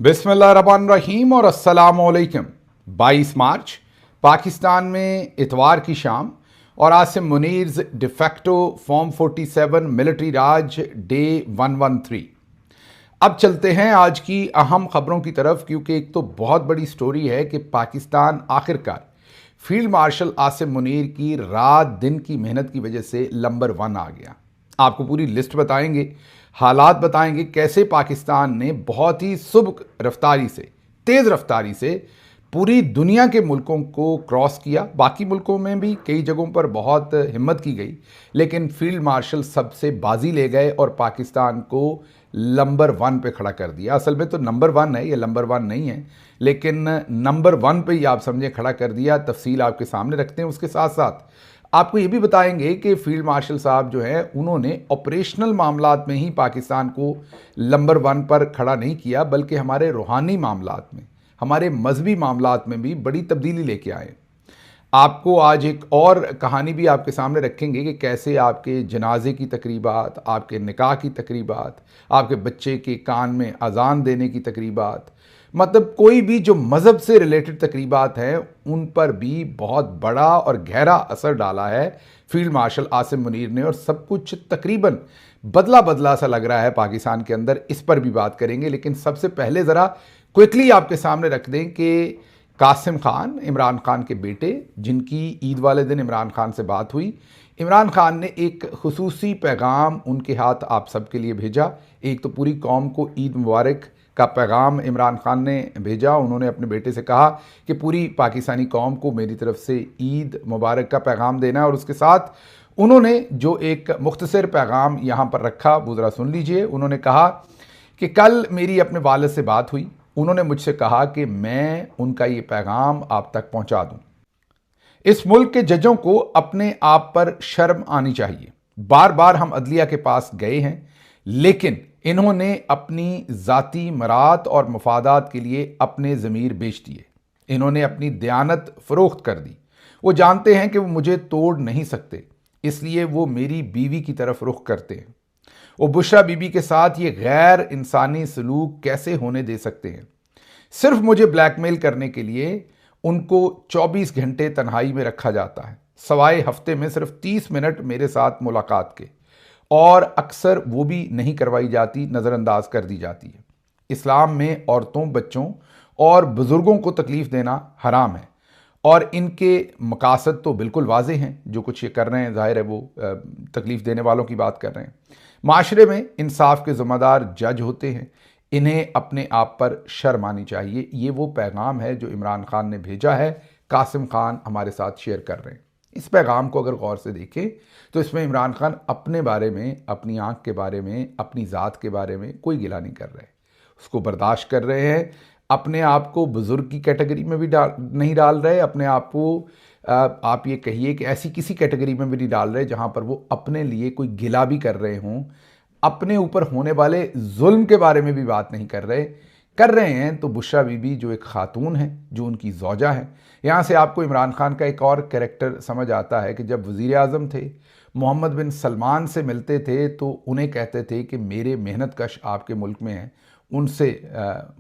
बिस्मिल्लाहिर्रहमानिर्रहीम और अस्सलामुअलैकुम। 22 मार्च पाकिस्तान में इतवार की शाम और आसिम मुनीर्स डिफेक्टो फॉर्म 47 मिलिट्री राज डे 113। अब चलते हैं आज की अहम खबरों की तरफ, क्योंकि एक तो बहुत बड़ी स्टोरी है कि पाकिस्तान आखिरकार फील्ड मार्शल आसिम मुनीर की रात दिन की मेहनत की वजह से नंबर 1 आ गया। आपको पूरी लिस्ट बताएंगे, हालात बताएंगे, कैसे पाकिस्तान ने बहुत ही सुबह रफ्तारी से, तेज़ रफ्तारी से पूरी दुनिया के मुल्कों को क्रॉस किया। बाकी मुल्कों में भी कई जगहों पर बहुत हिम्मत की गई, लेकिन फील्ड मार्शल सबसे बाजी ले गए और पाकिस्तान को नंबर 1 पे खड़ा कर दिया। असल में तो नंबर 1 है, ये नंबर 1 नहीं है, लेकिन नंबर 1 पे ही आप समझे खड़ा कर दिया। तफसील आपके सामने रखते हैं। उसके साथ साथ आपको ये भी बताएंगे कि फील्ड मार्शल साहब जो है उन्होंने ऑपरेशनल मामलात में ही पाकिस्तान को नंबर 1 पर खड़ा नहीं किया, बल्कि हमारे रूहानी मामलात में, हमारे मजहबी मामलात में भी बड़ी तब्दीली लेके आए। आपको आज एक और कहानी भी आपके सामने रखेंगे कि कैसे आपके जनाजे की तकरीबात, आपके निकाह की तकरीबात, आपके बच्चे के कान में अजान देने की तकरीबात, मतलब कोई भी जो मज़हब से रिलेटेड तकरीबात हैं, उन पर भी बहुत बड़ा और गहरा असर डाला है फील्ड मार्शल आसिम मुनीर ने, और सब कुछ तकरीबन बदला बदला सा लग रहा है पाकिस्तान के अंदर। इस पर भी बात करेंगे, लेकिन सबसे पहले ज़रा क्विकली आपके सामने रख दें कि कासिम खान, इमरान खान के बेटे, जिनकी ईद वाले दिन इमरान खान से बात हुई, इमरान खान ने एक खुसूसी पैगाम उनके हाथ आप सबके लिए भेजा। एक तो पूरी कौम को ईद मुबारक का पैगाम इमरान खान ने भेजा। उन्होंने अपने बेटे से कहा कि पूरी पाकिस्तानी कौम को मेरी तरफ से ईद मुबारक का पैगाम देना है, और उसके साथ उन्होंने जो एक मुख्तसर पैगाम यहाँ पर रखा वो ज़रा सुन लीजिए। उन्होंने कहा कि कल मेरी अपने वालिद से बात हुई, उन्होंने मुझसे कहा कि मैं उनका ये पैगाम आप तक पहुँचा दूँ। इस मुल्क के जजों को अपने आप पर शर्म आनी चाहिए। बार बार हम अदलिया के पास गए हैं, लेकिन इन्होंने अपनी ज़ाती मराद और मफादात के लिए अपने ज़मीर बेच दिए। इन्होंने अपनी दयानत फ़रोख्त कर दी। वो जानते हैं कि वो मुझे तोड़ नहीं सकते, इसलिए वो मेरी बीवी की तरफ रुख करते हैं। वो बुशरा बीबी के साथ ये गैर इंसानी सलूक कैसे होने दे सकते हैं? सिर्फ मुझे ब्लैकमेल करने के लिए उनको 24 घंटे तन्हाई में रखा जाता है, सवाए हफ्ते में सिर्फ 30 मिनट मेरे साथ मुलाकात के, और अक्सर वो भी नहीं करवाई जाती, नज़रअंदाज कर दी जाती है। इस्लाम में औरतों, बच्चों और बुज़ुर्गों को तकलीफ़ देना हराम है, और इनके मकासद तो बिल्कुल वाज़े हैं। जो कुछ ये कर रहे हैं, ज़ाहिर है वो तकलीफ़ देने वालों की बात कर रहे हैं। माशरे में इंसाफ के ज़िम्मेदार जज होते हैं, इन्हें अपने आप पर शर्म आनी चाहिए। ये वो पैगाम है जो इमरान खान ने भेजा है, कासिम खान हमारे साथ शेयर कर रहे हैं। इस पैगाम को अगर गौर से देखें तो इसमें इमरान खान अपने बारे में, अपनी आंख के बारे में, अपनी ज़ात के बारे में कोई गिला नहीं कर रहे, उसको बर्दाश्त कर रहे हैं। अपने आप को बुज़ुर्ग की कैटेगरी में भी नहीं डाल रहे, अपने आप को आप ये कहिए कि ऐसी किसी कैटेगरी में भी नहीं डाल रहे जहाँ पर वो अपने लिए कोई गिला भी कर रहे हों। अपने ऊपर होने वाले जुल्म के बारे में भी बात नहीं कर रहे हैं तो बुशरा बीबी जो एक खातून है, जो उनकी ज़ौजा है। यहाँ से आपको इमरान खान का एक और कैरेक्टर समझ आता है कि जब वज़ीर आज़म थे, मोहम्मद बिन सलमान से मिलते थे तो उन्हें कहते थे कि मेरे मेहनत कश आपके मुल्क में हैं, उनसे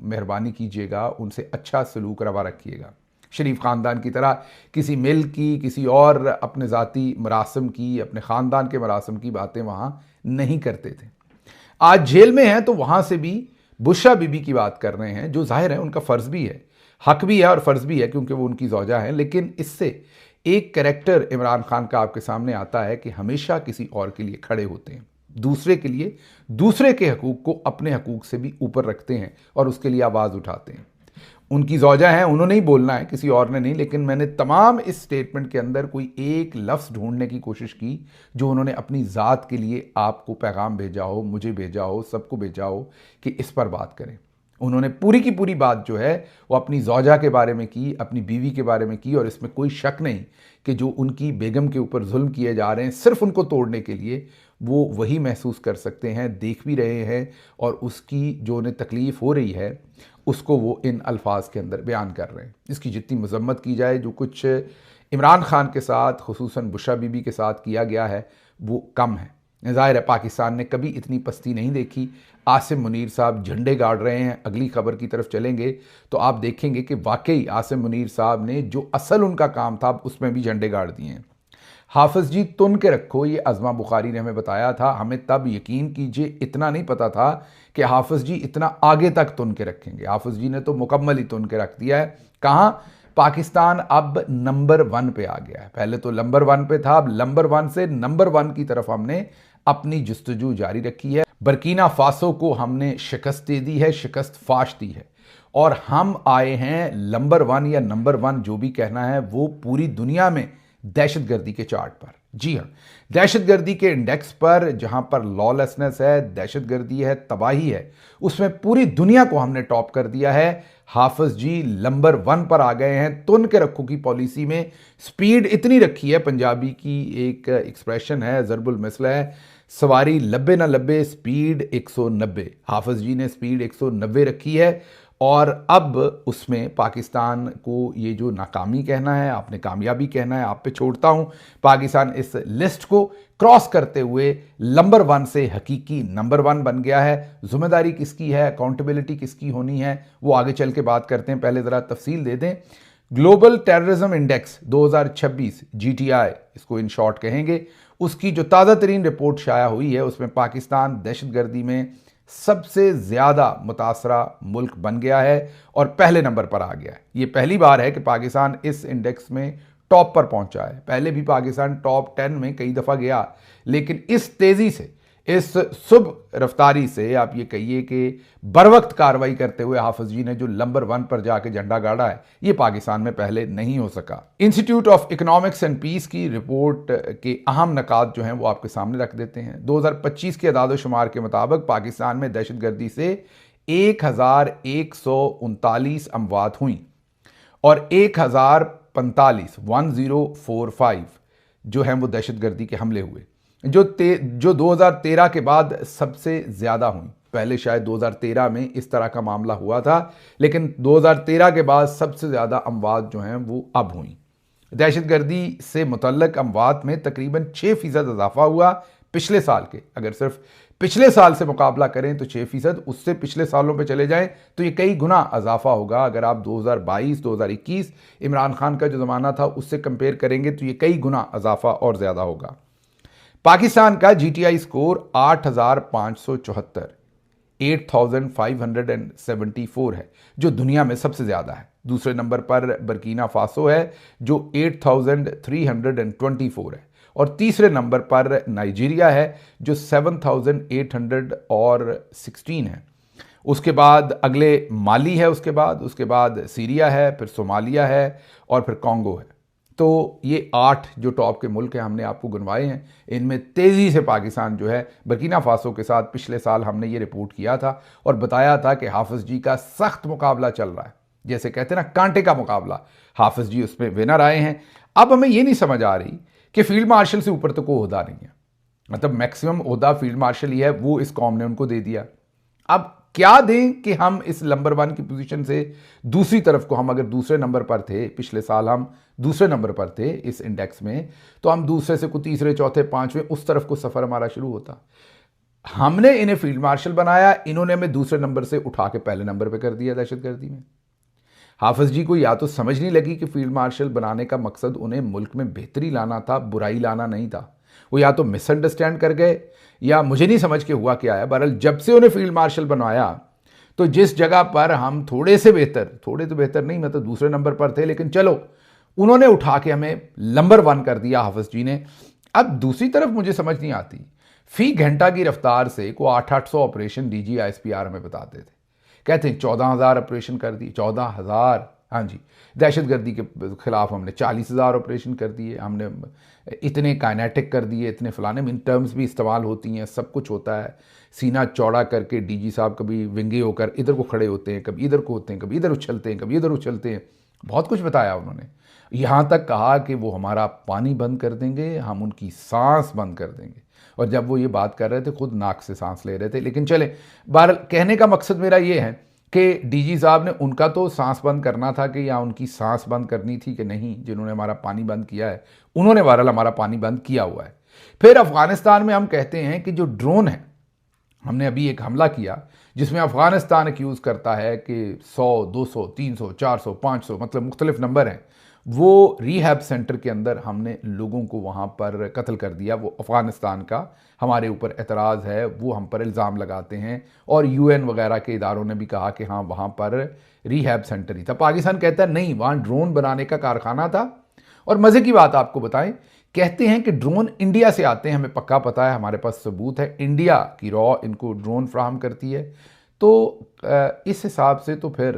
मेहरबानी कीजिएगा, उनसे अच्छा सलूक रवा रखिएगा। शरीफ ख़ानदान की तरह किसी मिल की, किसी और अपने ज़ाती मरासम की, अपने ख़ानदान के मरासम की बातें वहाँ नहीं करते थे। आज जेल में हैं तो वहाँ से भी बुशरा बीबी की बात कर रहे हैं, जो ज़ाहिर है उनका फ़र्ज़ भी है, हक भी है और फ़र्ज़ भी है, क्योंकि वो उनकी ज़ौजा है। लेकिन इससे एक कैरेक्टर इमरान खान का आपके सामने आता है कि हमेशा किसी और के लिए खड़े होते हैं, दूसरे के लिए, दूसरे के हकूक़ को अपने हकूक़ से भी ऊपर रखते हैं और उसके लिए आवाज़ उठाते हैं। उनकी ज़ौजा है, उन्होंने ही बोलना है, किसी और ने नहीं। लेकिन मैंने तमाम इस स्टेटमेंट के अंदर कोई एक लफ्ज़ ढूंढने की कोशिश की जो उन्होंने अपनी ज़ात के लिए आपको पैगाम भेजा हो, मुझे भेजा हो, सबको भेजा हो कि इस पर बात करें। उन्होंने पूरी की पूरी बात जो है वो अपनी ज़ौजा के बारे में की, अपनी बीवी के बारे में की, और इसमें कोई शक नहीं कि जो उनकी बेगम के ऊपर जुल्म किए जा रहे हैं सिर्फ उनको तोड़ने के लिए, वो वही महसूस कर सकते हैं, देख भी रहे हैं, और उसकी जो उन्हें तकलीफ़ हो रही है उसको वो इन अल्फाज के अंदर बयान कर रहे हैं। इसकी जितनी मजम्मत की जाए, जो कुछ इमरान खान के साथ, खुसूसन बुशरा बीबी के साथ किया गया है, वो कम है। ज़ाहिर है पाकिस्तान ने कभी इतनी पस्ती नहीं देखी। आसिम मुनीर साहब झंडे गाड़ रहे हैं। अगली खबर की तरफ चलेंगे तो आप देखेंगे कि वाकई आसिम मुनीर साहब ने जो असल उनका काम था उसमें भी झंडे गाड़ दिए हैं। हाफिज जी तुन के रखो, ये अज़मा बुखारी ने हमें बताया था। हमें तब यकीन कीजिए इतना नहीं पता था कि हाफिज जी इतना आगे तक तुन के रखेंगे। हाफिज जी ने तो मुकम्मल ही तुन के रख दिया है। कहाँ? पाकिस्तान अब नंबर 1 पे आ गया है। पहले तो नंबर 1 पे था, अब नंबर 1 से नंबर 1 की तरफ हमने अपनी जुस्तजू जारी रखी है। बर्कीना फासो को हमने शिकस्त दे दी है, शिकस्त फाश दी है, और हम आए हैं नंबर 1 या नंबर 1 जो भी कहना है वो पूरी दुनिया में दहशतगर्दी के चार्ट पर। जी हाँ, दहशतगर्दी के इंडेक्स पर, जहां पर लॉलेसनेस है, दहशतगर्दी है, तबाही है, उसमें पूरी दुनिया को हमने टॉप कर दिया है। हाफिज जी नंबर 1 पर आ गए हैं। तुन के रखो की पॉलिसी में स्पीड इतनी रखी है, पंजाबी की एक एक्सप्रेशन है, ज़रबुल मिसल है, सवारी लब्बे ना लब्बे, स्पीड 190। हाफिज जी ने स्पीड 190 रखी है, और अब उसमें पाकिस्तान को ये जो नाकामी कहना है, आपने कामयाबी कहना है, आप पे छोड़ता हूं। पाकिस्तान इस लिस्ट को क्रॉस करते हुए नंबर 1 से हकीकी नंबर 1 बन गया है। जिम्मेदारी किसकी है, अकाउंटेबिलिटी किसकी होनी है, वो आगे चल के बात करते हैं। पहले ज़रा तफसील दे दें। ग्लोबल टेररिज्म इंडेक्स 2026 GTI, इसको इन शॉर्ट कहेंगे, उसकी जो ताज़ा तरीन रिपोर्ट शाया हुई है उसमें पाकिस्तान दहशतगर्दी में सबसे ज़्यादा मुतासरा मुल्क बन गया है और पहले नंबर पर आ गया है। ये पहली बार है कि पाकिस्तान इस इंडेक्स में टॉप पर पहुंचा है। पहले भी पाकिस्तान टॉप 10 में कई दफ़ा गया, लेकिन इस तेज़ी से, इस शुभ रफ्तारी से, आप ये कहिए कि बरवक्त कार्रवाई करते हुए हाफिज जी ने जो नंबर 1 पर जाके झंडा गाड़ा है, ये पाकिस्तान में पहले नहीं हो सका। Institute of economics and peace की रिपोर्ट के अहम नकात जो हैं वो आपके सामने रख देते हैं। 2025 के अदाद शुमार के मुताबिक पाकिस्तान में दहशतगर्दी से 1139 अमवात हुई और 1045 जो हैं वो दहशतगर्दी के हमले हुए, जो 2013 के बाद सबसे ज़्यादा हुई। पहले शायद 2013 में इस तरह का मामला हुआ था, लेकिन 2013 के बाद सबसे ज़्यादा अमवात जो हैं वो अब हुई। दहशतगर्दी से मुतल्लक अमवात में तकरीबन 6% इजाफा हुआ पिछले साल के। अगर सिर्फ पिछले साल से मुकाबला करें तो 6%, उससे पिछले सालों पे चले जाएं तो ये कई गुना इजाफा होगा। अगर आप 2022 2021 इमरान खान का जो ज़माना था उससे कंपेयर करेंगे तो ये कई गुना इजाफा और ज़्यादा होगा। पाकिस्तान का GTI स्कोर 8574, 8574 है, जो दुनिया में सबसे ज़्यादा है। दूसरे नंबर पर बर्कीना फासो है जो 8324 है, और तीसरे नंबर पर नाइजीरिया है जो 7816 है। उसके बाद अगले माली है, उसके बाद सीरिया है, फिर सोमालिया है और फिर कॉन्गो है। तो ये 8 जो टॉप के मुल्क हैं हमने आपको गिनवाए हैं। इनमें तेज़ी से पाकिस्तान जो है बर्कीना फासो के साथ, पिछले साल हमने ये रिपोर्ट किया था और बताया था कि हाफिज जी का सख्त मुकाबला चल रहा है, जैसे कहते हैं ना कांटे का मुकाबला। हाफिज जी उसमें विनर आए हैं। अब हमें ये नहीं समझ आ रही कि फील्ड मार्शल से ऊपर तो कोई ओहदा नहीं है, मतलब मैक्सिमम ओहदा फील्ड मार्शल ही है, वो इस कौम ने उनको दे दिया। अब क्या दें कि हम इस नंबर 1 की पोजीशन से दूसरी तरफ को, हम अगर दूसरे नंबर पर थे, पिछले साल हम दूसरे नंबर पर थे इस इंडेक्स में, तो हम दूसरे से कुछ तीसरे, चौथे, पांचवें, उस तरफ को सफर हमारा शुरू होता। हमने इन्हें फील्ड मार्शल बनाया, इन्होंने हमें दूसरे नंबर से उठा के पहले नंबर पर कर दिया दहशतगर्दी में। हाफिज जी को या तो समझ नहीं लगी कि फील्ड मार्शल बनाने का मकसद उन्हें मुल्क में बेहतरी लाना था, बुराई लाना नहीं था। वो या तो मिसअंडरस्टैंड कर गए या मुझे नहीं समझ के हुआ क्या है। बहरहाल जब से उन्हें फील्ड मार्शल बनवाया तो जिस जगह पर हम थोड़े तो बेहतर नहीं, मतलब दूसरे नंबर पर थे, लेकिन चलो उन्होंने उठा के हमें नंबर 1 कर दिया हाफिज जी ने। अब दूसरी तरफ मुझे समझ नहीं आती, फी घंटा की रफ्तार से को 800 ऑपरेशन DG ISPR हमें बताते थे, कहते हैं 14,000 ऑपरेशन कर दिए, 14,000। हाँ जी, दहशतगर्दी के खिलाफ हमने 40,000 ऑपरेशन कर दिए, हमने इतने काइनेटिक कर दिए, इतने फलाने, इन टर्म्स भी इस्तेमाल होती हैं, सब कुछ होता है। सीना चौड़ा करके DG साहब कभी विंगे होकर इधर को खड़े होते हैं, कभी इधर को होते हैं, कभी इधर उछलते हैं, कभी इधर उछलते हैं, बहुत कुछ बताया उन्होंने। यहाँ तक कहा कि वो हमारा पानी बंद कर देंगे, हम उनकी सांस बंद कर देंगे। और जब वो ये बात कर रहे थे खुद नाक से सांस ले रहे थे। लेकिन चले, बहरहाल कहने का मकसद मेरा ये है कि DG साहब ने, उनका तो सांस बंद करना था कि या उनकी सांस बंद करनी थी कि नहीं, जिन्होंने हमारा पानी बंद किया है उन्होंने बहरहाल हमारा पानी बंद किया हुआ है। फिर अफगानिस्तान में हम कहते हैं कि जो ड्रोन है, हमने अभी एक हमला किया जिसमें अफगानिस्तान एक्यूज करता है कि 100, 200, 300, 400, 500 मतलब मुख्तलिफ नंबर हैं, वो रिहैब सेंटर के अंदर हमने लोगों को वहाँ पर कत्ल कर दिया। वो अफ़गानिस्तान का हमारे ऊपर एतराज़ है, वो हम पर इल्ज़ाम लगाते हैं और यूएन वगैरह के इदारों ने भी कहा कि हाँ वहाँ पर रिहैब सेंटर ही था। पाकिस्तान कहता है नहीं, वहाँ ड्रोन बनाने का कारखाना था। और मज़े की बात आपको बताएं, कहते हैं कि ड्रोन इंडिया से आते हैं, हमें पक्का पता है, हमारे पास सबूत है, इंडिया की रॉ इनको ड्रोन फ्राहम करती है। तो इस हिसाब से तो फिर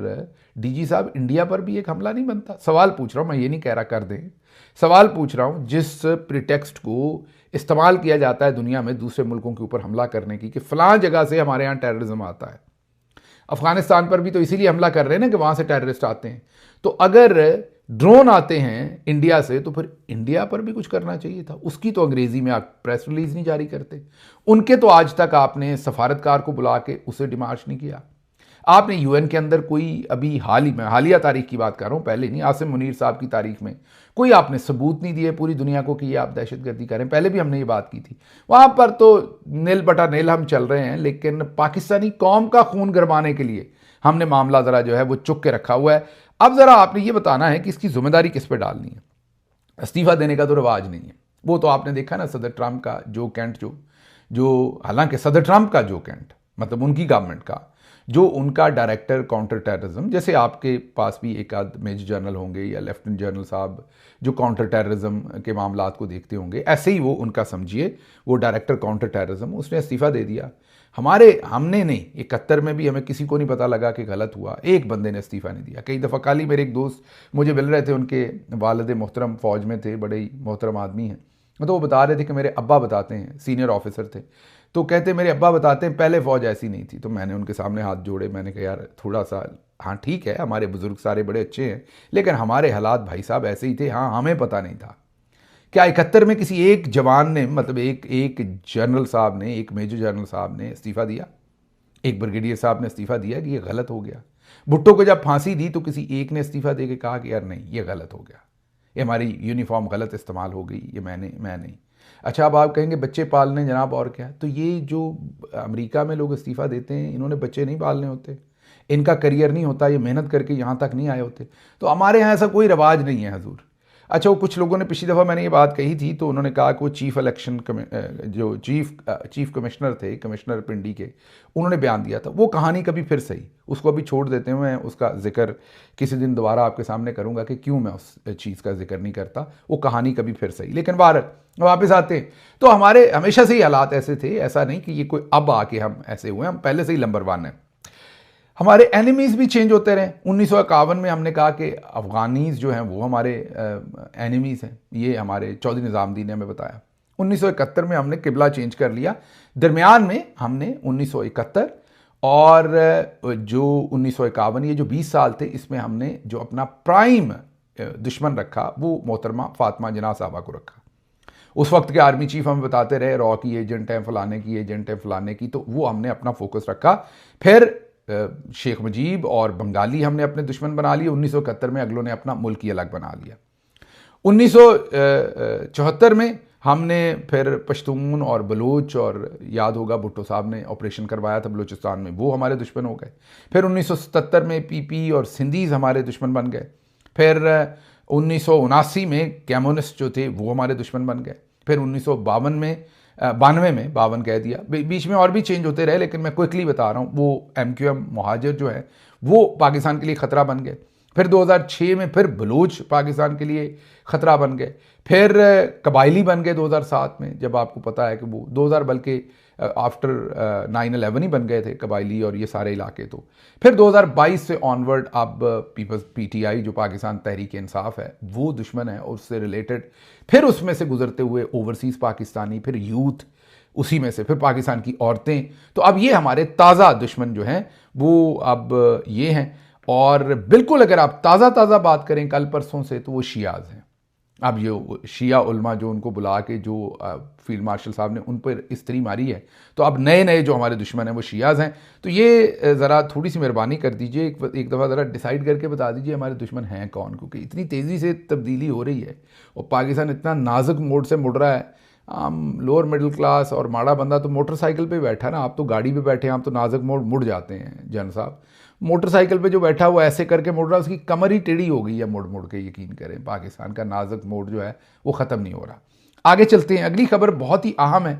डीजी साहब इंडिया पर भी एक हमला नहीं बनता। सवाल पूछ रहा हूँ मैं, ये नहीं कह रहा कर दें, सवाल पूछ रहा हूँ जिस प्रिटेक्स्ट को इस्तेमाल किया जाता है दुनिया में दूसरे मुल्कों के ऊपर हमला करने की कि फ़लाँ जगह से हमारे यहाँ टेररिज्म आता है। अफगानिस्तान पर भी तो इसीलिए हमला कर रहे हैं ना कि वहाँ से टेररिस्ट आते हैं। तो अगर ड्रोन आते हैं इंडिया से तो फिर इंडिया पर भी कुछ करना चाहिए था। उसकी तो अंग्रेज़ी में आप प्रेस रिलीज़ नहीं जारी करते। उनके तो आज तक आपने सफारतकार को बुला के उसे डिमार्च नहीं किया। आपने यूएन के अंदर कोई अभी हालिया तारीख की बात कर रहा हूँ, पहले नहीं, आसिम मुनीर साहब की तारीख में कोई आपने सबूत नहीं दिए पूरी दुनिया को कि ये आप दहशतगर्दी करें। पहले भी हमने ये बात की थी, वहाँ पर तो नील बटा नील हम चल रहे हैं, लेकिन पाकिस्तानी कौम का खून गरमाने के लिए हमने मामला ज़रा जो है वो चुक के रखा हुआ है। अब ज़रा आपने ये बताना है कि इसकी जिम्मेदारी किस पे डालनी है। इस्तीफ़ा देने का तो रिवाज नहीं है। वो तो आपने देखा ना, सदर ट्रंप का जो कैंट जो हालांकि सदर ट्रंप का जो कैंट मतलब उनकी गवर्नमेंट का जो उनका डायरेक्टर काउंटर टेररिज्म, जैसे आपके पास भी एक आध मेजर जनरल होंगे या लेफ्टिनेंट जनरल साहब जो काउंटर टेररिज्म के मामलात को देखते होंगे, ऐसे ही वो उनका समझिए वो डायरेक्टर काउंटर टेररिज्म, उसने इस्तीफ़ा दे दिया। हमने नहीं, 71 में भी हमें किसी को नहीं पता लगा कि गलत हुआ, एक बंदे ने इस्तीफ़ा नहीं दिया। कई दफ़ा कल ही मेरे एक दोस्त मुझे मिल रहे थे, उनके वालिद मोहतरम फ़ौज में थे, बड़े ही मोहतरम आदमी हैं, तो वो बता रहे थे कि मेरे अब्बा बताते हैं, सीनियर ऑफिसर थे, तो कहते मेरे अब्बा बताते हैं पहले फ़ौज ऐसी नहीं थी। तो मैंने उनके सामने हाथ जोड़े, मैंने कहा यार थोड़ा सा, हाँ ठीक है हमारे बुज़ुर्ग सारे बड़े अच्छे हैं, लेकिन हमारे हालात भाई साहब ऐसे ही थे, हाँ हमें पता नहीं था। क्या 71 में किसी एक जवान ने मतलब एक जनरल साहब ने, एक मेजर जनरल साहब ने इस्तीफ़ा दिया, एक ब्रिगेडियर साहब ने इस्तीफ़ा दिया कि ये गलत हो गया? भुट्टो को जब फांसी दी तो किसी एक ने इस्तीफ़ा दे के कहा कि यार नहीं ये गलत हो गया, ये हमारी यूनिफॉर्म गलत इस्तेमाल हो गई, ये मैं नहीं। अच्छा, अब आप कहेंगे बच्चे पालने जनाब और क्या, तो ये जो अमेरिका में लोग इस्तीफ़ा देते हैं इन्होंने बच्चे नहीं पालने होते, इनका करियर नहीं होता, ये मेहनत करके यहाँ तक नहीं आए होते। तो हमारे यहाँ ऐसा कोई रिवाज नहीं है हजूर। अच्छा, वो कुछ लोगों ने पिछली दफ़ा मैंने ये बात कही थी तो उन्होंने कहा कि वो चीफ कमिश्नर थे, कमिश्नर पिंडी के, उन्होंने बयान दिया था। वो कहानी कभी फिर सही, उसको अभी छोड़ देते हैं, मैं उसका जिक्र किसी दिन दोबारा आपके सामने करूंगा कि क्यों मैं उस चीज़ का जिक्र नहीं करता, वो कहानी कभी फिर सही। लेकिन बाहर वापस आते हैं तो हमारे हमेशा से ही हालात ऐसे थे, ऐसा नहीं कि ये कोई अब आके हम ऐसे हुए, हम पहले से ही नंबर 1 हैं। हमारे एनिमीज़ भी चेंज होते रहे। 1951 में हमने कहा कि अफ़गानीज़ जो हैं वो हमारे एनिमीज़ हैं, ये हमारे चौधरी निज़ामुद्दीन ने हमें बताया। 1971 में हमने किबला चेंज कर लिया। दरमियान में हमने 1971 और जो 1951, ये जो 20 साल थे, इसमें हमने जो अपना प्राइम दुश्मन रखा वो मोहतरमा फ़ातिमा जिन्ना साहबा को रखा। उस वक्त के आर्मी चीफ हमें बताते रहे रॉ की एजेंट हैं, फलाने की एजेंट हैं, फलाने की, तो वो हमने अपना फोकस रखा। फिर शेख मुजीब और बंगाली हमने अपने दुश्मन बना लिए। 1971 में अगलों ने अपना मुल्क ही अलग बना लिया। 1974 में हमने फिर पश्तून और बलोच, और याद होगा भुट्टो साहब ने ऑपरेशन करवाया था बलूचिस्तान में, वो हमारे दुश्मन हो गए। फिर 1977 में पीपी और सिंधीज़ हमारे दुश्मन बन गए। फिर 1979 में कम्युनिस्ट जो थे वो हमारे दुश्मन बन गए। फिर 1952 में 52 कह दिया, बीच में और भी चेंज होते रहे, लेकिन मैं क्विकली बता रहा हूँ। वो MQM मुहाजिर जो है वो पाकिस्तान के लिए ख़तरा बन गए। फिर 2006 में फिर बलूच पाकिस्तान के लिए ख़तरा बन गए। फिर कबायली बन गए 2007 में, जब आपको पता है कि वो 2000 बल्कि आफ्टर 9/11 ही बन गए थे कबायली और ये सारे इलाके। तो फिर 2022 से ऑनवर्ड अब पीपल्स PTI जो पाकिस्तान तहरीक इंसाफ है वो दुश्मन है, और उससे रिलेटेड फिर उसमें से गुजरते हुए ओवरसीज़ पाकिस्तानी, फिर यूथ, उसी में से फिर पाकिस्तान की औरतें। तो अब ये हमारे ताज़ा दुश्मन जो हैं वो अब ये हैं। और बिल्कुल अगर आप ताज़ा बात करें कल परसों से, तो वो शियाज़ हैं। अब ये शिया उल्मा जो उनको बुला के जो फील्ड मार्शल साहब ने उन पर इस्त्री मारी है, तो अब नए जो हमारे दुश्मन हैं वो शियाज़ हैं। तो ये ज़रा थोड़ी सी मेहरबानी कर दीजिए, एक दफ़ा ज़रा डिसाइड करके बता दीजिए हमारे दुश्मन हैं कौन, क्योंकि इतनी तेज़ी से तब्दीली हो रही है और पाकिस्तान इतना नाजुक मोड से मुड़ रहा है। हम लोअर मिडिल क्लास और माड़ा बंदा तो मोटरसाइकिल पे बैठा ना, आप तो गाड़ी पे बैठे हैं, आप तो नाजुक मोड़ मुड़ जाते हैं जन साहब। मोटरसाइकिल पे जो बैठा वो ऐसे करके मुड़ रहा है, उसकी कमर ही टेढ़ी हो गई है मुड़ मुड़ के। यकीन करें पाकिस्तान का नाजुक मोड़ जो है वो ख़त्म नहीं हो रहा। आगे चलते हैं, अगली खबर बहुत ही अहम है,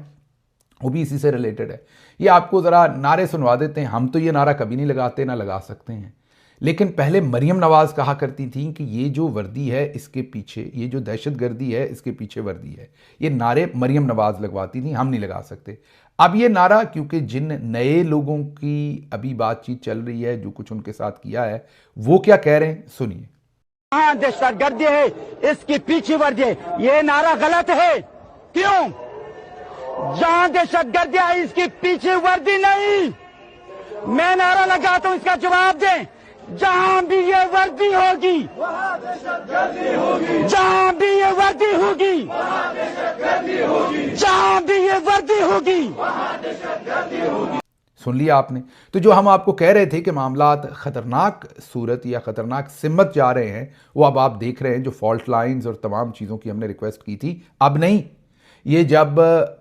वो भी इसी से रिलेटेड है। ये आपको ज़रा नारे सुनवा देते हैं। हम तो ये नारा कभी नहीं लगाते, ना लगा सकते हैं, लेकिन पहले मरियम नवाज़ कहा करती थी कि ये जो वर्दी है इसके पीछे, ये जो दहशतगर्दी है इसके पीछे वर्दी है। ये नारे मरियम नवाज़ लगवाती थी, हम नहीं लगा सकते। अब ये नारा, क्योंकि जिन नए लोगों की अभी बातचीत चल रही है, जो कुछ उनके साथ किया है, वो क्या कह रहे हैं सुनिए। हाँ, दहशतगर्दी है इसकी पीछे वर्दी है, ये नारा गलत है। क्यों? जहां दहशतगर्दी है इसकी पीछे वर्दी नहीं। मैं नारा लगाता हूं, इसका जवाब दें। जहां भी ये वर्दी होगी, वहां दहशतगर्दी होगी। जहां भी ये वर्दी होगी, वहां दहशतगर्दी होगी। जहां भी ये वर्दी होगी, वहां दहशतगर्दी होगी। सुन लिया आपने। तो जो हम आपको कह रहे थे कि मामलात खतरनाक सूरत या खतरनाक सिमत जा रहे हैं, वो अब आप देख रहे हैं। जो फॉल्ट लाइंस और तमाम चीज़ों की हमने रिक्वेस्ट की थी, अब नहीं। ये जब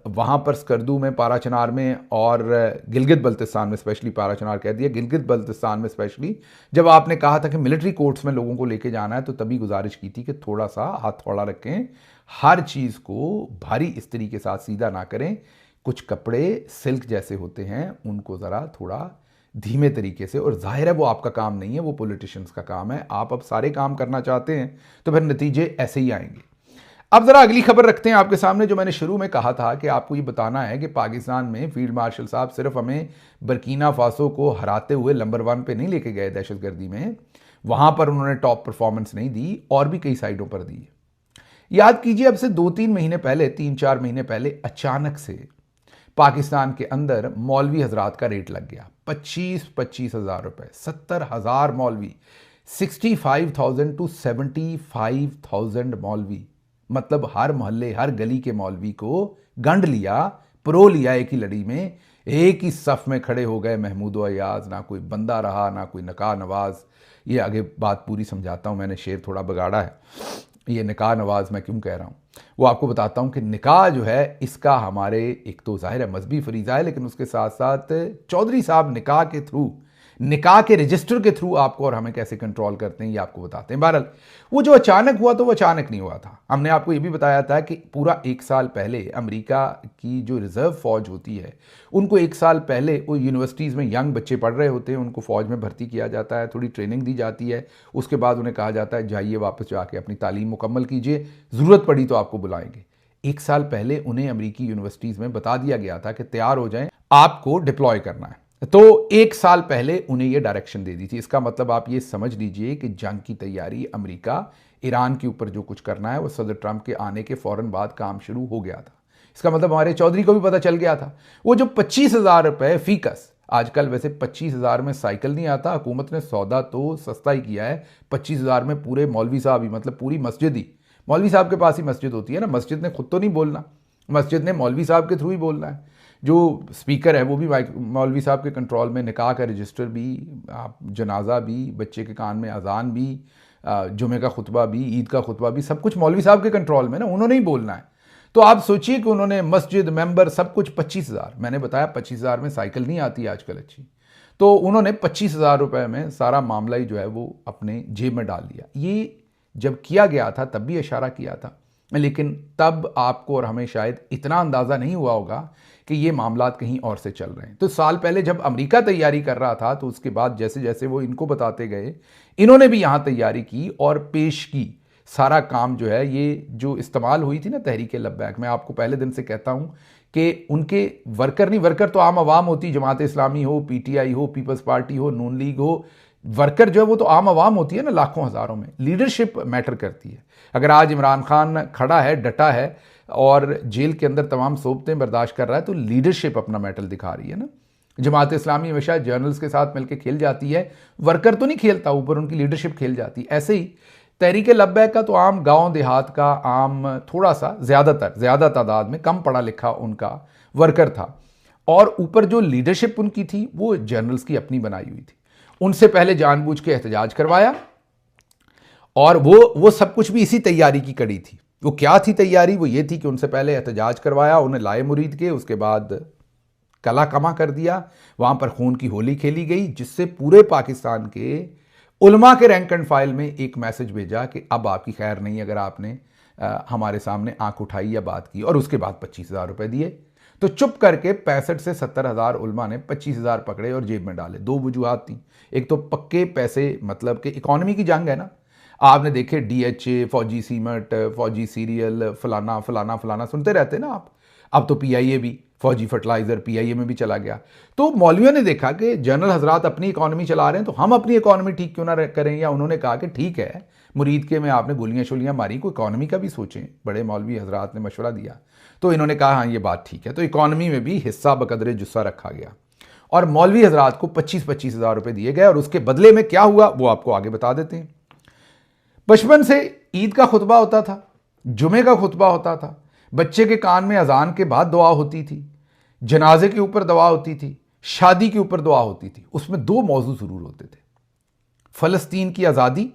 वहाँ पर स्कर्दू में, पाराचनार में और गिलगित बल्तिस्तान में, स्पेशली पाराचनार कह दिया, गिलगित बल्तिस्तान में स्पेशली जब आपने कहा था कि मिलिट्री कोर्ट्स में लोगों को लेके जाना है, तो तभी गुजारिश की थी कि थोड़ा सा हाथ थोड़ा रखें, हर चीज़ को भारी इस तरीके के साथ सीधा ना करें। कुछ कपड़े सिल्क जैसे होते हैं, उनको ज़रा थोड़ा धीमे तरीके से, और जाहिर है वो आपका काम नहीं है, वो पॉलिटिशियंस का काम है। आप अब सारे काम करना चाहते हैं तो फिर नतीजे ऐसे ही आएंगे। अब ज़रा अगली खबर रखते हैं आपके सामने, जो मैंने शुरू में कहा था कि आपको ये बताना है कि पाकिस्तान में फील्ड मार्शल साहब सिर्फ हमें बर्कीना फासो को हराते हुए नंबर 1 पे नहीं लेके गए दहशतगर्दी में, वहाँ पर उन्होंने टॉप परफॉर्मेंस नहीं दी, और भी कई साइडों पर दी। याद कीजिए, अब से 2-3 महीने पहले, 3-4 महीने पहले अचानक से पाकिस्तान के अंदर मौलवी हजरात का रेट लग गया 25-25 हज़ार रुपये। 70,000 मौलवी, 65,000 to 75,000 मौलवी, मतलब हर मोहल्ले हर गली के मौलवी को गंढ लिया, प्रो लिया एक ही लड़ी में। एक ही सफ में खड़े हो गए महमूद अयाज, ना कोई बंदा रहा, ना कोई नकाह नवाज। ये आगे बात पूरी समझाता हूँ, मैंने शेर थोड़ा बिगाड़ा है। ये निकाह नवाज मैं क्यों कह रहा हूँ वो आपको बताता हूँ कि निकाह जो है इसका हमारे एक तो जाहिर है मजहबी फरीज़ा है, लेकिन उसके साथ साथ चौधरी साहब निकाह के थ्रू, निकाह के रजिस्टर के थ्रू आपको और हमें कैसे कंट्रोल करते हैं ये आपको बताते हैं। बहरहाल वो जो अचानक हुआ तो वो अचानक नहीं हुआ था। हमने आपको ये भी बताया था कि पूरा 1 साल पहले अमेरिका की जो रिजर्व फौज होती है, उनको 1 साल पहले वो यूनिवर्सिटीज़ में यंग बच्चे पढ़ रहे होते हैं, उनको फ़ौज में भर्ती किया जाता है, थोड़ी ट्रेनिंग दी जाती है, उसके बाद उन्हें कहा जाता है जाइए वापस जाके अपनी तालीम मुकम्मल कीजिए, ज़रूरत पड़ी तो आपको बुलाएंगे। 1 साल पहले उन्हें अमेरिकी यूनिवर्सिटीज़ में बता दिया गया था कि तैयार हो जाएं, आपको डिप्लॉय करना है। तो 1 साल पहले उन्हें यह डायरेक्शन दे दी थी। इसका मतलब आप ये समझ लीजिए कि जंग की तैयारी, अमेरिका ईरान के ऊपर जो कुछ करना है वो सदर ट्रंप के आने के फौरन बाद काम शुरू हो गया था। इसका मतलब हमारे चौधरी को भी पता चल गया था। वो जो 25,000 रुपये फीकस, आजकल वैसे 25,000 में साइकिल नहीं आता, हुकूमत ने सौदा तो सस्ता ही किया है। 25,000 में पूरे मौलवी साहब ही, मतलब पूरी मस्जिद ही, मौलवी साहब के पास ही मस्जिद होती है ना, मस्जिद ने खुद तो नहीं बोलना, मस्जिद ने मौलवी साहब के थ्रू ही बोलना है। जो स्पीकर है वो भी मौलवी साहब के कंट्रोल में, निकाह का रजिस्टर भी, जनाजा भी, बच्चे के कान में अजान भी, जुमे का खुतबा भी, ईद का खुतबा भी, सब कुछ मौलवी साहब के कंट्रोल में ना, उन्होंने ही बोलना है। तो आप सोचिए कि उन्होंने मस्जिद, मेंबर, सब कुछ 25,000, मैंने बताया 25,000 में साइकिल नहीं आती आजकल अच्छी, तो उन्होंने 25,000 रुपये में सारा मामला ही जो है वो अपने जेब में डाल लिया। ये जब किया गया था तब भी इशारा किया था, लेकिन तब आपको और हमें शायद इतना अंदाज़ा नहीं हुआ होगा कि ये मामलात कहीं और से चल रहे हैं। तो साल पहले जब अमेरिका तैयारी कर रहा था, तो उसके बाद जैसे जैसे वो इनको बताते गए, इन्होंने भी यहाँ तैयारी की और पेश की। सारा काम जो है, ये जो इस्तेमाल हुई थी ना तहरीक लब्बैक, मैं आपको पहले दिन से कहता हूँ कि उनके वर्कर नहीं, वर्कर तो आम आवाम होती, जमात इस्लामी हो, PTI हो, पीपल्स पार्टी हो, नून लीग हो, वर्कर जो है वो तो आम आवाम होती है ना, लाखों हज़ारों में। लीडरशिप मैटर करती है। अगर आज इमरान खान खड़ा है, डटा है और जेल के अंदर तमाम सोबतें बर्दाश्त कर रहा है, तो लीडरशिप अपना मेटल दिखा रही है ना। जमात इस्लामी हमेशा जर्नल्स के साथ मिलकर खेल जाती है, वर्कर तो नहीं खेलता, ऊपर उनकी लीडरशिप खेल जाती है। ऐसे ही तहरीक लब्बैक का तो आम गांव देहात का, आम थोड़ा सा ज़्यादा तादाद में कम पढ़ा लिखा उनका वर्कर था, और ऊपर जो लीडरशिप उनकी थी वो जर्नल्स की अपनी बनाई हुई थी। उनसे पहले जानबूझ के एहतजाज करवाया, और वो सब कुछ भी इसी तैयारी की कड़ी थी। वो क्या थी तैयारी? वो ये थी कि उनसे पहले एहतजाज करवाया, उन्हें लाए मुरीद के, उसके बाद कला कमा कर दिया, वहाँ पर खून की होली खेली गई, जिससे पूरे पाकिस्तान के उलमा के रैंक एंड फाइल में एक मैसेज भेजा कि अब आपकी खैर नहीं अगर आपने हमारे सामने आंख उठाई या बात की। और उसके बाद 25,000 रुपये दिए। तो चुप करके 65 से 70,000 उलमा ने 25,000 पकड़े और जेब में डाले। दो वजूहात थी, एक तो पक्के पैसे, मतलब कि इकॉनमी की जंग है ना, आपने देखे DHA, फौजी सीमेंट, फौजी सीरियल, फलाना फलाना फलाना सुनते रहते ना आप। अब तो PIA भी, फौजी फर्टिलाइजर PIA में भी चला गया। तो मौलवियों ने देखा कि जनरल हजरात अपनी इकॉनमी चला रहे हैं, तो हम अपनी इकॉनमी ठीक क्यों ना करें। या उन्होंने कहा कि ठीक है, मुरीद के में आपने गोलियां शोलियां मारी, कोई इकॉनमी का भी सोचें। बड़े मौलवी हजरात ने मशवरा दिया, तो इन्होंने कहा हाँ ये बात ठीक है। तो इकॉनमी में भी हिस्सा बकदरे जुस्सा रखा गया और मौलवी हजरात को 25,000 रुपये दिए गए। और उसके बदले में क्या हुआ वो आपको आगे बता देते हैं। बचपन से ईद का खुतबा होता था, जुमे का खुतबा होता था, बच्चे के कान में अजान के बाद दुआ होती थी, जनाजे के ऊपर दुआ होती थी, शादी के ऊपर दुआ होती थी। उसमें दो मौजू जरूर होते थे, फ़लस्तीन की आज़ादी,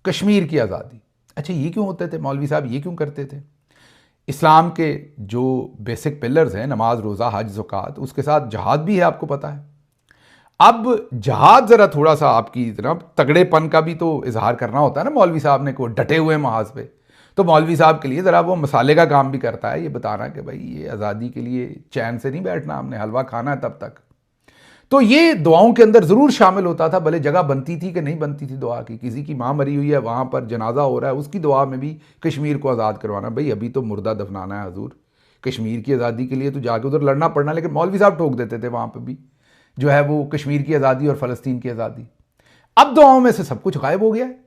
कश्मीर की आज़ादी। अच्छा ये क्यों होते थे मौलवी साहब, ये क्यों करते थे? इस्लाम के जो बेसिक पिलर्स हैं, नमाज, रोज़ा, हज, ज़कात, उसके साथ जहाद भी है, आपको पता है। अब जहाद जरा थोड़ा सा आपकी जनाब तगड़ेपन का भी तो इजहार करना होता है ना मौलवी साहब ने, को डटे हुए महाज पे। तो मौलवी साहब के लिए ज़रा वो मसाले का काम भी करता है, ये बताना कि भाई ये आज़ादी के लिए चैन से नहीं बैठना, हमने हलवा खाना है तब तक। तो ये दुआओं के अंदर ज़रूर शामिल होता था, भले जगह बनती थी कि नहीं बनती थी दुआ की। किसी की माँ मरी हुई है, वहाँ पर जनाजा हो रहा है, उसकी दुआ में भी कश्मीर को आज़ाद करवाना। भाई अभी तो मुर्दा दफनाना है हजूर, कश्मीर की आज़ादी के लिए तो जाके उधर लड़ना पड़ना। लेकिन मौलवी साहब ठोक देते थे वहाँ पर भी जो है वो कश्मीर की आज़ादी और फ़लस्तीन की आज़ादी। अब दुआओं में से सब कुछ गायब हो गया है।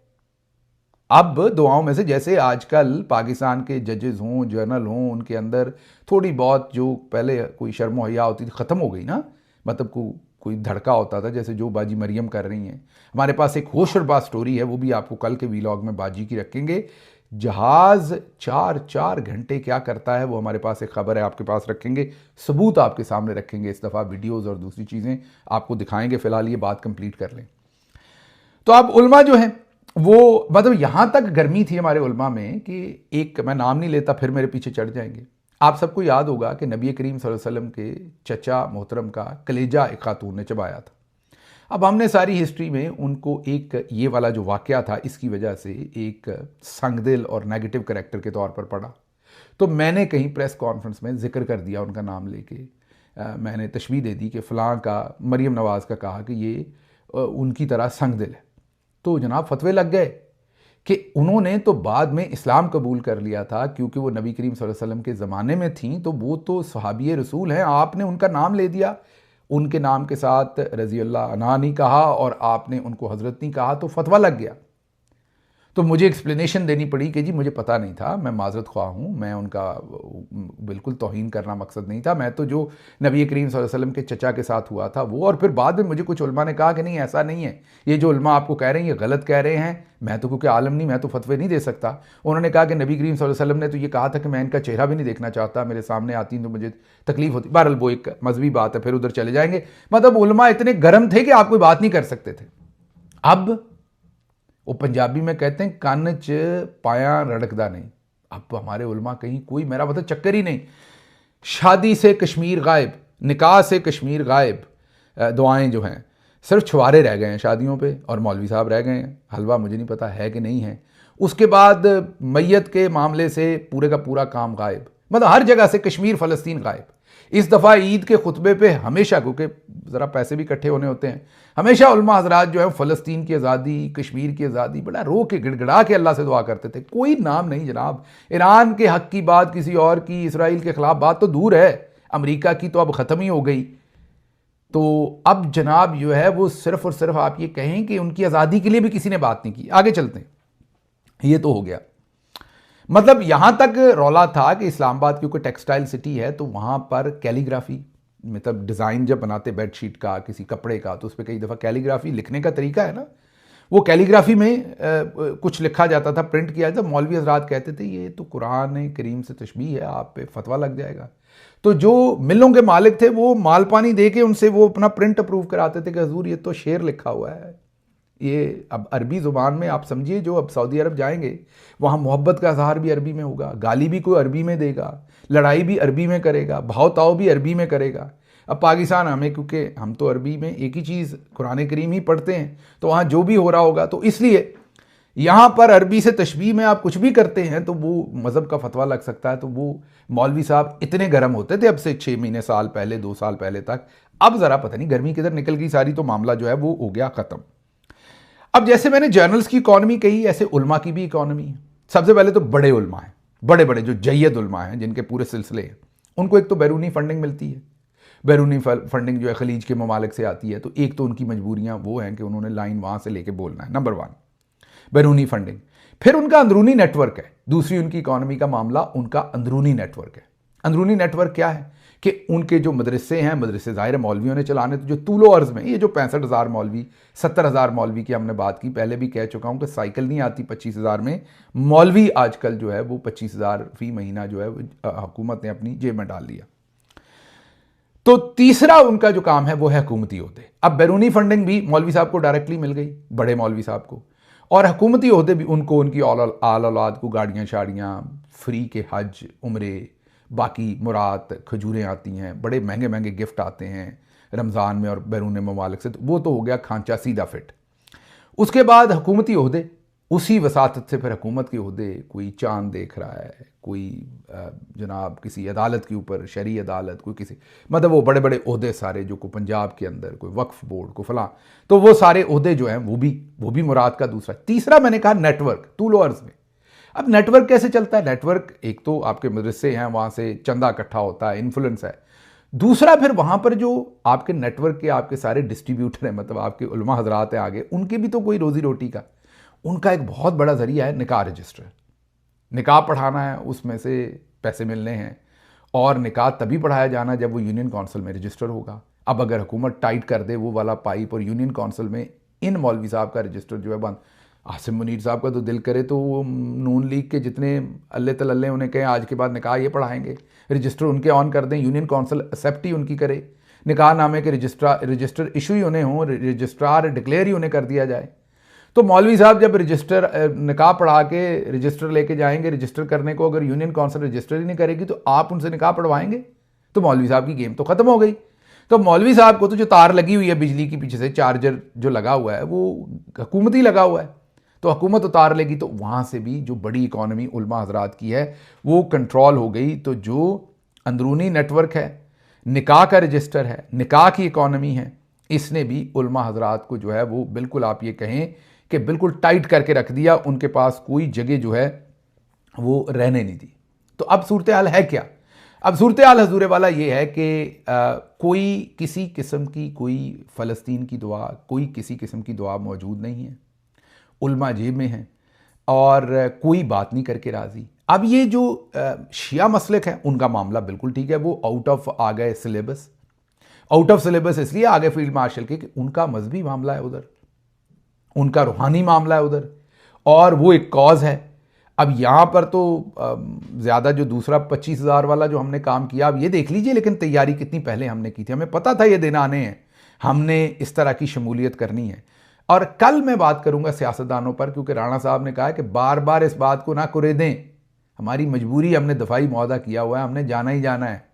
अब दुआओं में से, जैसे आजकल पाकिस्तान के जजेस हों, जर्नल हों, उनके अंदर थोड़ी बहुत जो पहले कोई शर्म हया होती थी, ख़त्म हो गई ना। मतलब कोई धड़का होता था, जैसे जो बाजी मरियम कर रही हैं। हमारे पास एक होशरबा स्टोरी है, वो भी आपको कल के वीलॉग में बाजी की रखेंगे। जहाज़ 4 घंटे क्या करता है वो हमारे पास एक खबर है, आपके पास रखेंगे, सबूत आपके सामने रखेंगे। इस दफ़ा वीडियोस और दूसरी चीज़ें आपको दिखाएंगे। फ़िलहाल ये बात कंप्लीट कर लें। तो अब उलमा जो हैं वो, मतलब यहाँ तक गर्मी थी हमारे उलमा में कि एक, मैं नाम नहीं लेता फिर मेरे पीछे चढ़ जाएंगे। आप सबको याद होगा कि नबी करीम सल्लल्लाहु अलैहि वसल्लम के चचा मोहतरम का कलेजा एक खातून ने चबाया था। अब हमने सारी हिस्ट्री में उनको एक ये वाला जो वाक़या था, इसकी वजह से एक संगदिल और नेगेटिव कैरेक्टर के तौर पर पढ़ा। तो मैंने कहीं प्रेस कॉन्फ्रेंस में जिक्र कर दिया उनका नाम लेके। मैंने तशबीह दे दी कि फ़लाँ का, मरियम नवाज़ का, कहा कि ये उनकी तरह संगदिल है। तो जनाब फतवे लग गए कि उन्होंने तो बाद में इस्लाम कबूल कर लिया था, क्योंकि वो नबी करीम सल्लल्लाहु अलैहि वसल्लम के ज़माने में थी, तो वो तो सहाबी रसूल हैं। आपने उनका नाम ले दिया, उनके नाम के साथ रज़ी अल्लाह अन्हा नहीं कहा और आपने उनको हज़रत नहीं कहा, तो फतवा लग गया। तो मुझे एक्सप्लेनेशन देनी पड़ी कि जी मुझे पता नहीं था, मैं माज़रत ख्वाह हूँ, मैं उनका बिल्कुल तौहीन करना मकसद नहीं था, मैं तो जो नबी करीम सल्लल्लाहु अलैहि वसल्लम के चचा के साथ हुआ था वो। और फिर बाद में मुझे कुछ उलमा ने कहा कि नहीं ऐसा नहीं है, ये जो उलमा आपको कह रहे हैं ये गलत कह रहे हैं। मैं तो क्योंकि आलम नहीं, मैं तो फतवे नहीं दे सकता। उन्होंने कहा कि नबी करीम सल्लल्लाहु अलैहि वसल्लम ने तो ये कहा था कि मैं इनका चेहरा भी नहीं देखना चाहता, मेरे सामने आती तो मुझे तकलीफ होती। बहरहाल वो एक मजहबी बात है, फिर उधर चले जाएंगे। मतलब उलमा इतने गर्म थे कि आप कोई बात नहीं कर सकते थे। अब वो पंजाबी में कहते हैं कान च पाया रड़कदा नहीं। अब हमारे उलमा कहीं कोई मेरा मतलब चक्कर ही नहीं। शादी से कश्मीर गायब, निकाह से कश्मीर गायब। दुआएं जो हैं सिर्फ छुआरे रह गए हैं शादियों पे और मौलवी साहब रह गए हैं। हलवा मुझे नहीं पता है कि नहीं है। उसके बाद मैयत के मामले से पूरे का पूरा काम गायब। मतलब हर जगह से कश्मीर फ़लस्तीन गायब। इस दफ़ा ईद के खुतबे पे हमेशा, क्योंकि ज़रा पैसे भी इकट्ठे होने होते हैं, हमेशा उलमा हजरात जो है फ़लस्तीन की आज़ादी, कश्मीर की आज़ादी बड़ा रो के गिड़गिड़ा के अल्लाह से दुआ करते थे। कोई नाम नहीं जनाब। ईरान के हक़ की बात, किसी और की, इसराइल के ख़िलाफ़ बात तो दूर है, अमेरिका की तो अब ख़त्म ही हो गई। तो अब जनाब जो है वो सिर्फ़ और सिर्फ आप ये कहें कि उनकी आज़ादी के लिए भी किसी ने बात नहीं की। आगे चलते हैं, ये तो हो गया। मतलब यहां तक रौला था कि इस्लामाबाद क्योंकि टेक्सटाइल सिटी है तो वहां पर कैलीग्राफी, मतलब डिज़ाइन जब बनाते बेडशीट का, किसी कपड़े का, तो उस पर कई दफ़ा कैलीग्राफी लिखने का तरीका है ना, वो कैलीग्राफी में कुछ लिखा जाता था, प्रिंट किया जाता। मौलवी हजरात कहते थे ये तो कुरान करीम से तशबीह है, आप पे फतवा लग जाएगा। तो जो मिलों के मालिक थे वो माल पानी दे के उनसे वो अपना प्रिंट अप्रूव कराते थे कि हजूर ये तो शेर लिखा हुआ है, ये अब अरबी ज़ुबान में आप समझिए, जो अब सऊदी अरब जाएंगे वहाँ मोहब्बत का इजहार भी अरबी में होगा, गाली भी कोई अरबी में देगा, लड़ाई भी अरबी में करेगा, भाव ताव भी अरबी में करेगा। अब पाकिस्तान हमें, क्योंकि हम तो अरबी में एक ही चीज़ कुरान करीम ही पढ़ते हैं, तो वहाँ जो भी हो रहा होगा, तो इसलिए यहाँ पर अरबी से तशबीह में आप कुछ भी करते हैं तो वो मज़हब का फतवा लग सकता है। तो वो मौलवी साहब इतने गर्म होते थे अब से 6 महीने साल पहले, 2 साल पहले तक। अब ज़रा पता नहीं गर्मी किधर निकल गई सारी, तो मामला जो है वो हो गया ख़त्म। अब जैसे मैंने जर्नल्स की इकॉनमी कही, ऐसे उलमा की भी इकॉनमी है। सबसे पहले तो बड़े उलमा हैं, बड़े बड़े जो जय्यद उलमा हैं, जिनके पूरे सिलसिले हैं, उनको एक तो बैरूनी फंडिंग मिलती है। बैरूनी फंडिंग जो है खलीज के ममालिक से आती है। तो एक तो उनकी मजबूरियां वो हैं कि उन्होंने लाइन वहाँ से लेके बोलना है, नंबर 1 बैरूनी फंडिंग। फिर उनका अंदरूनी नेटवर्क है। दूसरी उनकी इकॉनमी का मामला उनका अंदरूनी नेटवर्क है। अंदरूनी नेटवर्क क्या है कि उनके जो मदरसे हैं, मदरसे ज़ाहिर मौलवियों ने चलाने, तो जो तूलो अर्ज़ में ये जो 65,000 मौलवी, 70,000 मौलवी की हमने बात की, पहले भी कह चुका हूँ कि साइकिल नहीं आती 25,000 में। मौलवी आजकल जो है वो 25,000 फी महीना जो है हुकूमत ने अपनी जेब में डाल लिया। तो तीसरा उनका जो काम है वो है हुकूमती ओहदे। अब बैरूनी फंडिंग भी मौलवी साहब को डायरेक्टली मिल गई, बड़े मौलवी साहब को, और हुकूमती ओहदे भी उनको, उनकी आल औलाद को गाड़ियाँ शाड़ियाँ, फ्री के हज उम्रे, बाकी मुराद, खजूरें आती हैं, बड़े महंगे महंगे गिफ्ट आते हैं रमज़ान में और बैरून ममालिक से। तो वो तो हो गया खांचा सीधा फिट। उसके बाद हुकूमती ओहदे, उसी वसातत से फिर हुकूमत के ओहदे, कोई चांद देख रहा है, कोई जनाब किसी अदालत के ऊपर, शरई अदालत, कोई किसी, मतलब वो बड़े बड़े ओहदे सारे जो को पंजाब के अंदर, कोई वक्फ बोर्ड को फलां, तो वो सारे ओहदे जो हैं वो भी मुराद का दूसरा। तीसरा मैंने कहा नेटवर्क, तूलो अर्ज़ में। अब नेटवर्क कैसे चलता है? नेटवर्क एक तो आपके मदरसे हैं, वहाँ से चंदा इकट्ठा होता है, इन्फ्लुएंस है। दूसरा फिर वहाँ पर जो आपके नेटवर्क के आपके सारे डिस्ट्रीब्यूटर हैं, मतलब आपके उलमा हजरात हैं आगे, उनके भी तो कोई रोज़ी रोटी का, उनका एक बहुत बड़ा जरिया है निकाह रजिस्टर। निकाह पढ़ाना है, उसमें से पैसे मिलने हैं, और निकाह तभी पढ़ाया जाना जब वो यूनियन काउंसिल में रजिस्टर होगा। अब अगर हुकूमत टाइट कर दे वो वाला पाइप और यूनियन काउंसिल में इन मौलवी साहब का रजिस्टर जो है बंद, आसिम मुनीर साहब का तो दिल करे तो वो नून लीग के जितने अल्ले तल्ले उन्हें कहें आज के बाद निकाह ये पढ़ाएंगे, रजिस्टर उनके ऑन कर दें, यूनियन काउंसिल एक्सेप्ट ही उनकी करे, निकाह नामे के रजिस्टर इशू ही उन्हें हों, रजिस्ट्रार डिक्लेयर ही उन्हें कर दिया जाए। तो मौलवी साहब जब रजिस्टर निकाह पढ़ा के रजिस्टर लेके जाएंगे, रजिस्टर करने को अगर यूनियन काउंसिल रजिस्टर ही नहीं करेगी तो आप उनसे निकाह पढ़वाएंगे, तो मौलवी साहब की गेम तो ख़त्म हो गई। तो मौलवी साहब को तो जो तार लगी हुई है बिजली की पीछे से, चार्जर जो लगा हुआ है वो हुकूमती लगा हुआ है, तो हुकूमत उतार लेगी तो वहाँ से भी जो बड़ी इकॉनमी उलमा हजरात की है वो कंट्रोल हो गई। तो जो अंदरूनी नेटवर्क है, निकाह का रजिस्टर है, निकाह की इकॉनमी है, इसने भी उलमा हजरात को जो है वो बिल्कुल आप ये कहें कि बिल्कुल टाइट करके रख दिया। उनके पास कोई जगह जो है वो रहने नहीं दी। तो अब सूरत हाल है क्या? अब सूरत हाल हजूर वाला ये है कि कोई किसी किस्म की, कोई फ़लस्तीन की दुआ, कोई किसी किस्म की दुआ मौजूद नहीं है, उल्मा जेब में हैं और कोई बात नहीं करके राज़ी। अब ये जो शिया मसलक है उनका मामला बिल्कुल ठीक है, वो आउट ऑफ आ गए सिलेबस। आउट ऑफ सिलेबस इसलिए आ गए फील्ड मार्शल के कि उनका मजहबी मामला है उधर, उनका रूहानी मामला है उधर, और वो एक कॉज है। अब यहाँ पर तो ज़्यादा जो दूसरा 25,000 वाला जो हमने काम किया, अब ये देख लीजिए, लेकिन तैयारी कितनी पहले हमने की थी, हमें पता था ये दिन आने हैं, हमने इस तरह की शमूलियत करनी है। और कल मैं बात करूंगा सियासतदानों पर, क्योंकि राणा साहब ने कहा कि बार बार इस बात को ना करे दें, हमारी मजबूरी, हमने दफाई मुआहदा किया हुआ है, हमने जाना ही जाना है।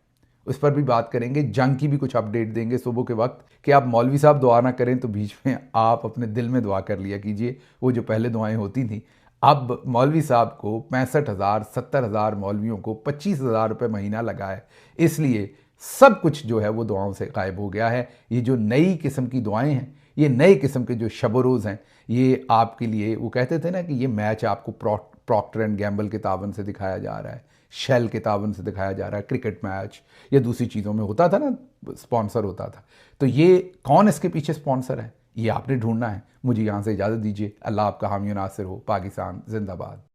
उस पर भी बात करेंगे, जंग की भी कुछ अपडेट देंगे सुबह के वक्त कि आप मौलवी साहब दुआ ना करें तो बीच में आप अपने दिल में दुआ कर लिया कीजिए, वो जो पहले दुआएं होती थी। अब मौलवी साहब को 65,000 70,000 मौलवियों को 25,000 रुपये महीना लगा है, इसलिए सब कुछ जो है वो दुआओं से गायब हो गया है। ये जो नई किस्म की दुआएं हैं, ये नए किस्म के जो शब रोज़ हैं, ये आपके लिए, वो कहते थे ना कि ये मैच आपको प्रॉक्टर एंड गैम्बल के तावन से दिखाया जा रहा है, शेल के तावन से दिखाया जा रहा है, क्रिकेट मैच या दूसरी चीज़ों में होता था ना, स्पॉन्सर होता था। तो ये कौन इसके पीछे स्पॉन्सर है, ये आपने ढूंढना है। मुझे यहाँ से इजाज़त दीजिए। अल्लाह आपका हामी नासिर हो। पाकिस्तान जिंदाबाद।